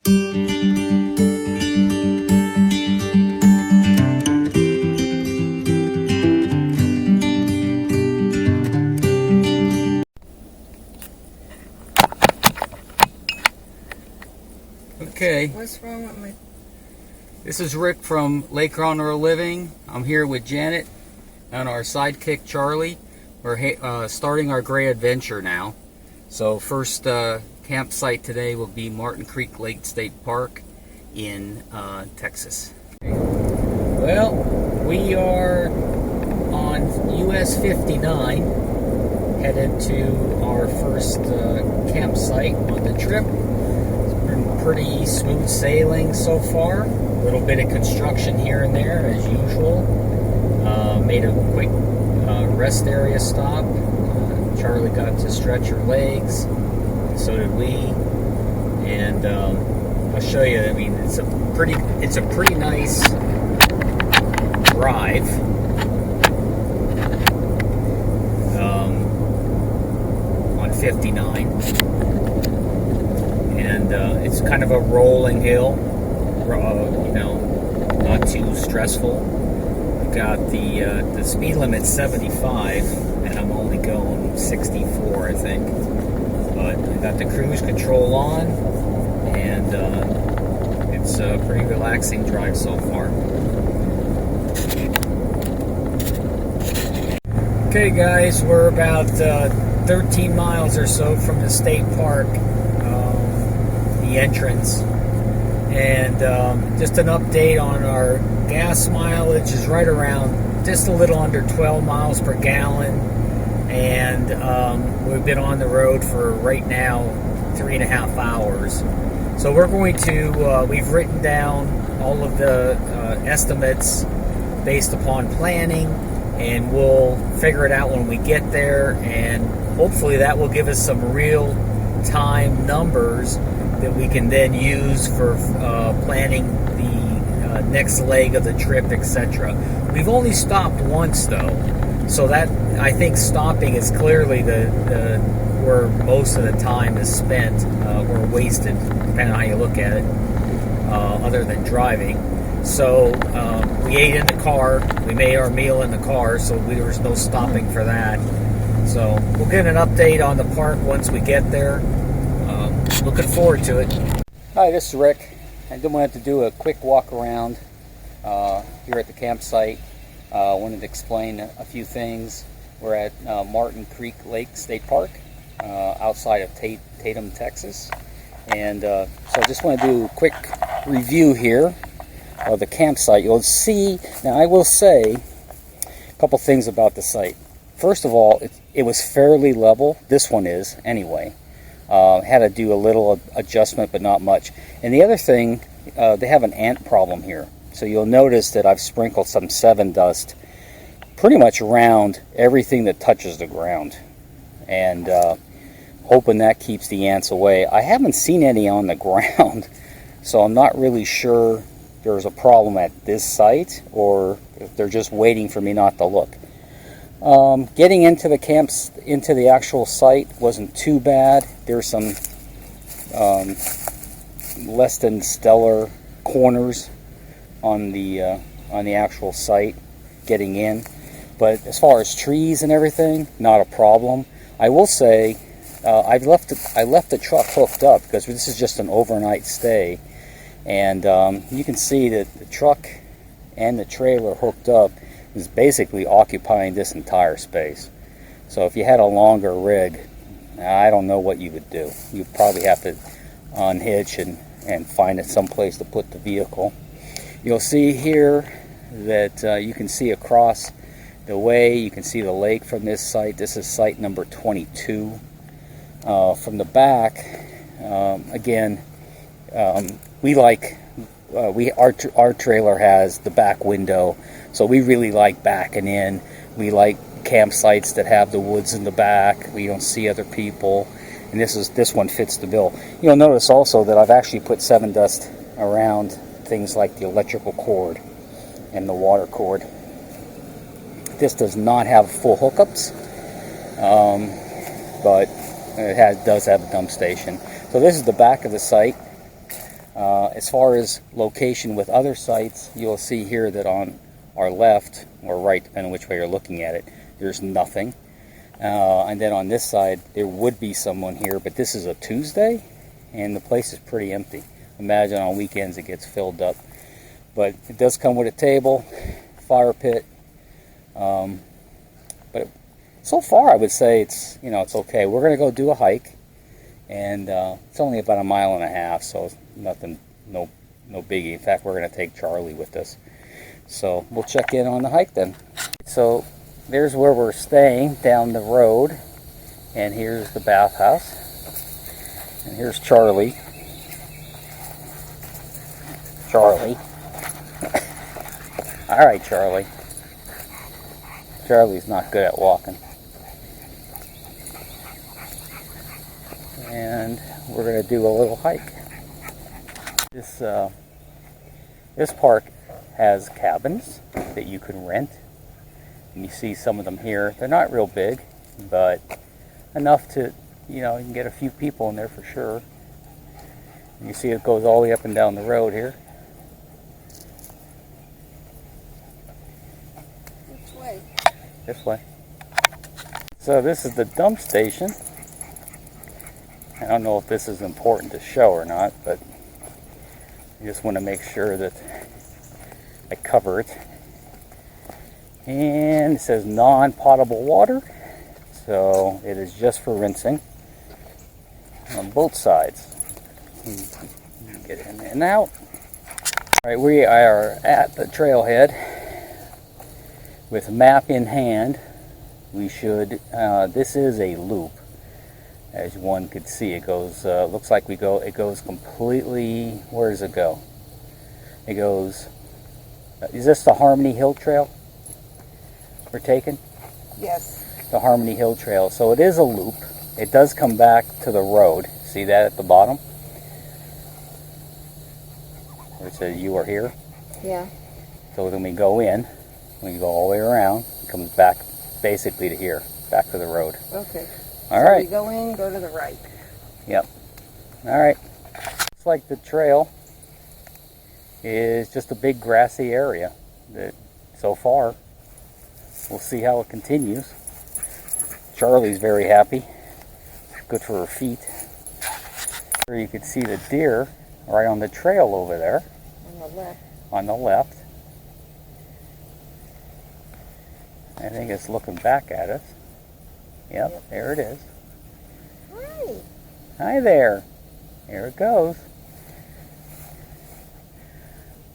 Okay. What's wrong with my... This is Rick from Lake Runner Living. I'm here with Janet and our sidekick Charlie. We're starting our great adventure now. So first campsite today will be Martin Creek Lake State Park in Texas. Well, we are on US 59 headed to our first campsite on the trip. Pretty smooth sailing so far. A little bit of construction here and there as usual. Made a quick rest area stop. Charlie got to stretch her legs, and so did we. And I'll show you. I mean, it's a pretty nice drive. On 59. And it's kind of a rolling hill, you know, not too stressful. We've got the speed limit 75, and I'm only going 64, I think. But I got the cruise control on, and it's a pretty relaxing drive so far. Okay, guys, we're about 13 miles or so from the state park. The entrance, and just an update on our gas mileage is right around just a little under 12 miles per gallon, and we've been on the road for right now 3.5 hours. So we're going to we've written down all of the estimates based upon planning, and we'll figure it out when we get there, and hopefully that will give us some real time numbers that we can then use for planning the next leg of the trip, etc. We've only stopped once, though, so that I think stopping is clearly the where most of the time is spent or wasted, depending on how you look at it, other than driving. So we ate in the car, we made our meal in the car, so there was no stopping for that. So we'll get an update on the park once we get there. Looking forward to it. Hi, this is Rick. I just wanted to do a quick walk around here at the campsite. I wanted to explain a few things. We're at Martin Creek Lake State Park outside of Tatum, Texas. And so I just want to do a quick review here of the campsite. You'll see, now I will say a couple things about the site. First of all, it was fairly level. This one is, anyway. Had to do a little adjustment, but not much. And the other thing, they have an ant problem here. So you'll notice that I've sprinkled some 7 dust pretty much around everything that touches the ground. And hoping that keeps the ants away. I haven't seen any on the ground, so I'm not really sure there's a problem at this site, or if they're just waiting for me not to look. Getting into the actual site wasn't too bad. There's some less than stellar corners on the actual site getting in, but as far as trees and everything, not a problem. I will say I left the truck hooked up because this is just an overnight stay, and you can see that the truck and the trailer hooked up is basically occupying this entire space. So if you had a longer rig, I don't know what you would do. You'd probably have to unhitch and find it someplace to put the vehicle. You'll see here that you can see across the way, you can see the lake from this site. This is site number 22. From the back, again, our trailer has the back window, so we really like backing in. We like campsites that have the woods in the back. We don't see other people, and this one fits the bill. You'll notice also that I've actually put 7 dust around things like the electrical cord and the water cord. This does not have full hookups, but it does have a dump station. So this is the back of the site. As far as location with other sites, you'll see here that on our left or right, depending on which way you're looking at it, there's nothing. And then on this side, there would be someone here, but this is a Tuesday, and the place is pretty empty. Imagine on weekends it gets filled up. But it does come with a table, fire pit. But so far, I would say it's okay. We're going to go do a hike, and it's only about 1.5 miles, so it's nothing, no biggie. In fact, we're going to take Charlie with us. So we'll check in on the hike then. So there's where we're staying down the road, and here's the bathhouse, and here's Charlie. All right, Charlie. Charlie's not good at walking. And we're going to do a little hike. This park has cabins that you can rent. And you see some of them here. They're not real big, but enough to, you can get a few people in there for sure. And you see it goes all the way up and down the road here. Which way? This way. So this is the dump station. I don't know if this is important to show or not, but I just want to make sure that I cover it. And it says non-potable water, so it is just for rinsing on both sides. Get in and out. All right, we are at the trailhead with map in hand. We should. This is a loop, as one could see. It goes. Looks like it goes completely. Where does it go? It goes. Is this the Harmony Hill Trail we're taking? Yes. The Harmony Hill Trail. So it is a loop. It does come back to the road. See that at the bottom? Where it says you are here. Yeah. So then we go in. We go all the way around. It comes back basically to here. Back to the road. Okay. All so right. we go in, go to the right. Yep. All right. Looks like the trail is just a big grassy area that so far we'll see how it continues. Charlie's very happy. Good for her feet. Here you can see the deer right on the trail over there. On the left. On the left. I think it's looking back at us. Yep. There it is. Hi. Hi there. Here it goes.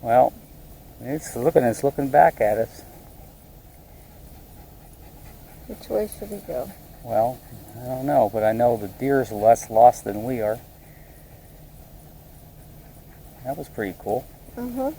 Well, it's looking back at us. Which way should we go? Well, I don't know, but I know the deer's less lost than we are. That was pretty cool. Uh-huh.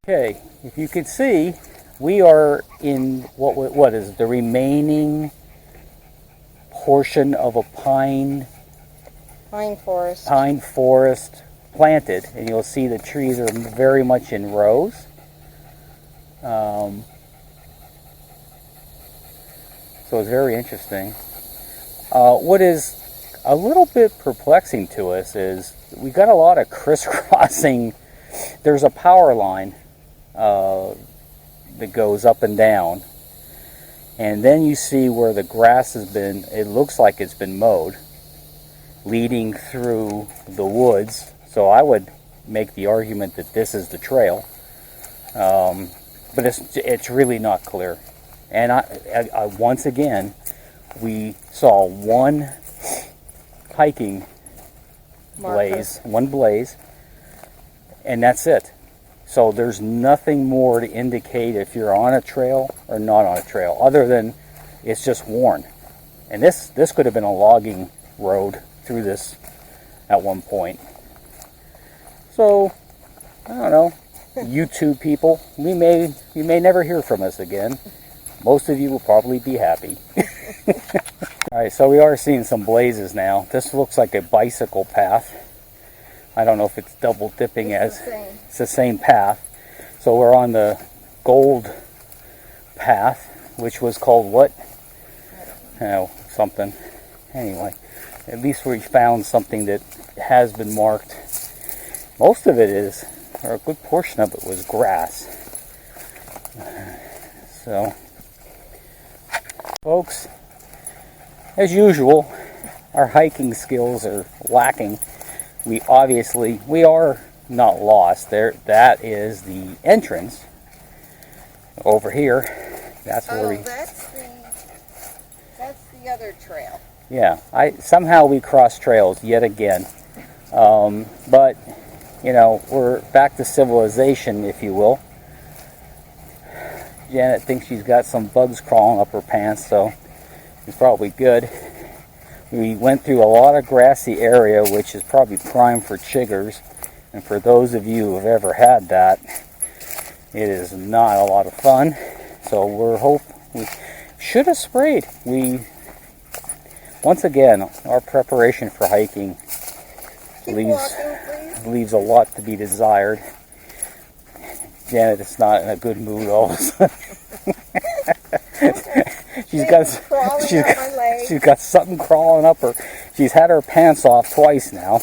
Okay, if you can see, we are in what is the remaining portion of a pine forest planted, and you'll see the trees are very much in rows. So it's very interesting. What is a little bit perplexing to us is we got a lot of crisscrossing. There's a power line that goes up and down, and then you see where the grass has been, it looks like it's been mowed, leading through the woods. So I would make the argument that this is the trail, but it's really not clear. And I once again, we saw one hiking blaze, and that's it. So there's nothing more to indicate if you're on a trail or not on a trail, other than it's just worn. And this could have been a logging road through this at one point. So I don't know, YouTube people, you may never hear from us again. Most of you will probably be happy. All right, so we are seeing some blazes now. This looks like a bicycle path. I don't know if it's double dipping it's the same path. So we're on the gold path, which was called what? Something. Anyway, at least we found something that has been marked. most of it is, or a good portion of it was grass. So, folks, as usual, our hiking skills are lacking. We are not lost. That is the entrance over here. That's where we. That's the other trail. Yeah, somehow we crossed trails yet again. But you know, we're back to civilization, if you will. Janet thinks she's got some bugs crawling up her pants, so it's probably good. We went through a lot of grassy area, which is probably prime for chiggers. And for those of you who have ever had that, it is not a lot of fun. So we should have sprayed. Once again, our preparation for hiking leaves a lot to be desired. Janet is not in a good mood all of a sudden. She's got something crawling up her. She's had her pants off twice now.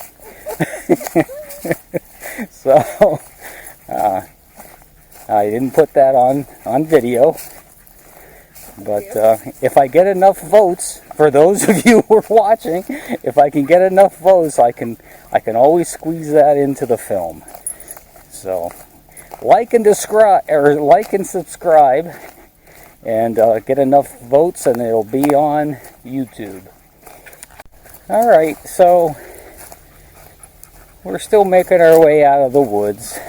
So I didn't put that on video. But if I get enough votes, for those of you who are watching, if I can get enough votes, I can always squeeze that into the film. So like and subscribe, and get enough votes, and it'll be on YouTube. All right, so we're still making our way out of the woods.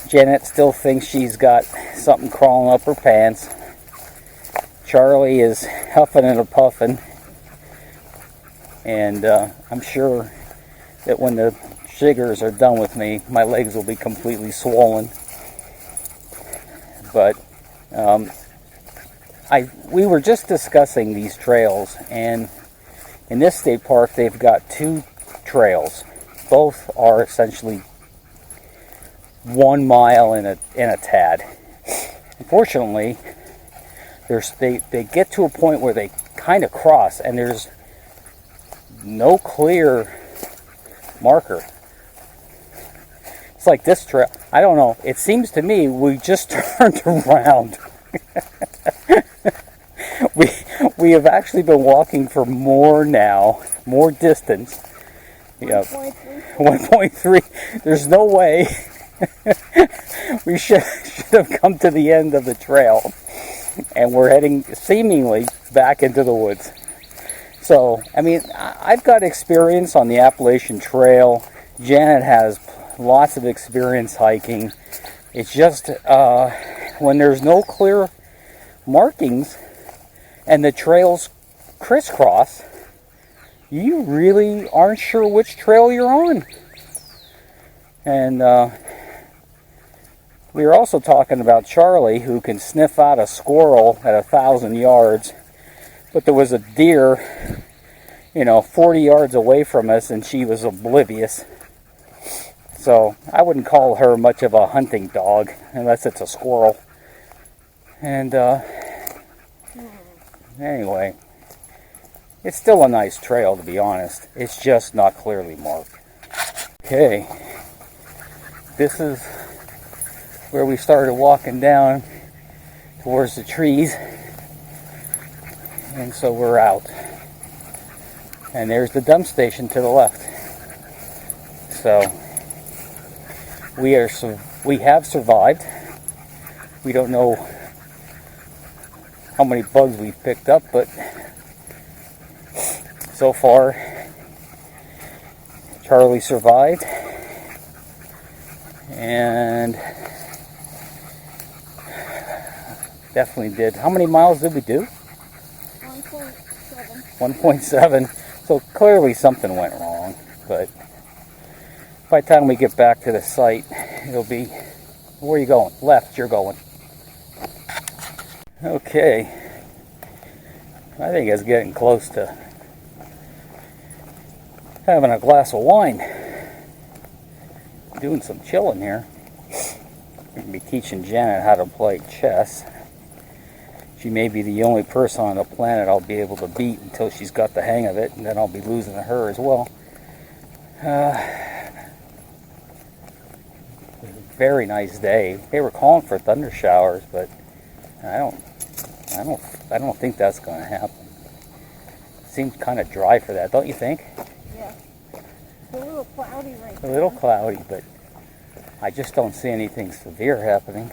Janet still thinks she's got something crawling up her pants. Charlie is huffing and puffing, and I'm sure that when the chiggers are done with me, my legs will be completely swollen. But we were just discussing these trails, and in this state park they've got two trails. Both are essentially 1 mile in a tad. Unfortunately, they get to a point where they kind of cross, and there's no clear marker. It's like this trail. I don't know. It seems to me we just turned around. We have actually been walking for more distance. 1.3. There's no way. We should have come to the end of the trail, and we're heading seemingly back into the woods. So, I mean, I've got experience on the Appalachian Trail. Janet has lots of experience hiking. It's just when there's no clear markings and the trails crisscross, you really aren't sure which trail you're on. And we were also talking about Charlie, who can sniff out a squirrel at 1,000 yards. But there was a deer, 40 yards away from us, and she was oblivious. So I wouldn't call her much of a hunting dog, unless it's a squirrel. And anyway, it's still a nice trail, to be honest. It's just not clearly marked. Okay, this is where we started walking down towards the trees. And so we're out. And there's the dump station to the left. So we have survived. We don't know how many bugs we've picked up, but so far Charlie survived. And definitely did. How many miles did we do? 1.7. So clearly something went wrong, but by the time we get back to the site, it'll be, where are you going? Left, you're going. Okay. I think it's getting close to having a glass of wine. Doing some chilling here. I'm going to be teaching Janet how to play chess. She may be the only person on the planet I'll be able to beat until she's got the hang of it, and then I'll be losing to her as well. Very nice day. They were calling for thunder showers, but I don't think that's going to happen. Seems kind of dry for that, don't you think? Yeah. It's a little cloudy right A now. little cloudy, but I just don't see anything severe happening.